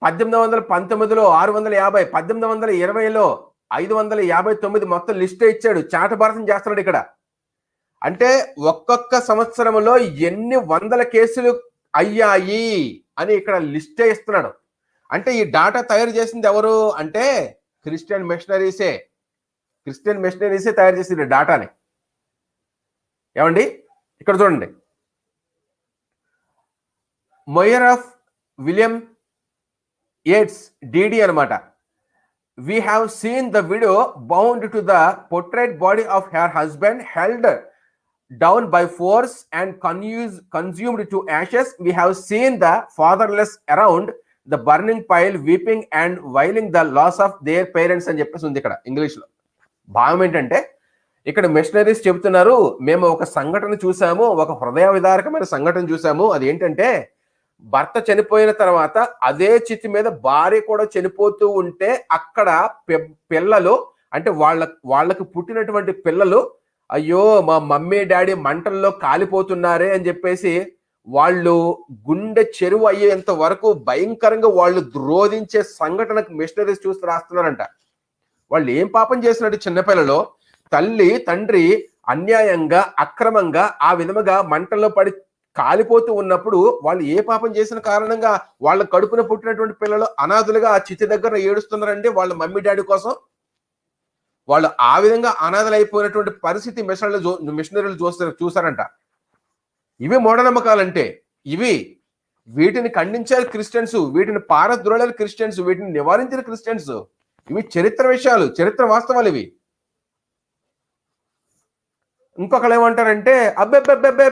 1819లో 650, 1820లో 559 మొత్తం లిస్ట్ ఇచ్చాడు. చాటభారతం చేస్తున్నాడు ఇక్కడ. అంటే ఒక్కొక్క సంవత్సరంలో ఎన్ని వందల కేసులు అయ్యాయి అని ఇక్కడ లిస్టే ఇస్తున్నాడు. అంటే ఈ డాటా తయారు చేసింది ఎవరు అంటే క్రిస్టియన్ మిషనరీసే తయారు చేసింది డాటాని. ఏమండి ఇక్కడ చూడండి, మొయర్ ఆఫ్ విలియం ఏట్స్ డిడి అనమాట. We have seen the widow bound to the portrait body of her husband, held down by force and consumed to ashes. We have seen the fatherless around the burning pile, weeping and wailing the loss of their parents అని చెప్పేసి ఉంది ఇక్కడ ఇంగ్లీష్లో. భావం ఏంటంటే ఇక్కడ machineries చెబుతున్నారు, మేము ఒక సంఘటన చూసాము, ఒక హృదయ విదారకమైన సంఘటన చూసాము. అది ఏంటంటే భర్త చనిపోయిన తర్వాత అదే చితి మీద భార్య కూడా చనిపోతూ ఉంటే అక్కడ పిల్లలు అంటే వాళ్ళకి పుట్టినటువంటి పిల్లలు అయ్యో మా మమ్మీ డాడీ మంటల్లో కాలిపోతున్నారే అని చెప్పేసి వాళ్ళు గుండె చెరువు అయ్యేంత వరకు భయంకరంగా వాళ్ళు రోధించే సంఘటనకు మిషనరీస్ చూస్తూ రాస్తున్నారంట. వాళ్ళు ఏం పాపం చేసినట్టు చిన్నపిల్లలు తల్లి తండ్రి అన్యాయంగా అక్రమంగా ఆ విధముగా మంటల్లో పడి కాలిపోతూ ఉన్నప్పుడు వాళ్ళు ఏ పాపం చేసిన కారణంగా వాళ్ళ కడుపున పుట్టినటువంటి పిల్లలు అనాథులుగా ఆ చితి దగ్గర ఏడుస్తున్నారండి వాళ్ళ మమ్మీ డాడీ కోసం. వాళ్ళు ఆ విధంగా అనాథలైపోయినటువంటి పరిస్థితి మిషనరీలు చూసారంట. ఇవి మూఢనమ్మకాలంటే ఇవి. వీటిని ఖండించారు క్రిస్టియన్స్, వీటిని పారద్రోళారు క్రిస్టియన్స్, వీటిని నివారించిన క్రిస్టియన్స్. ఇవి చరిత్ర విషయాలు, చరిత్ర వాస్తవాలు ఇవి. ఇంకొకళ్ళు ఏమంటారంటే అబ్బెబ్బెబ్బెబ్బే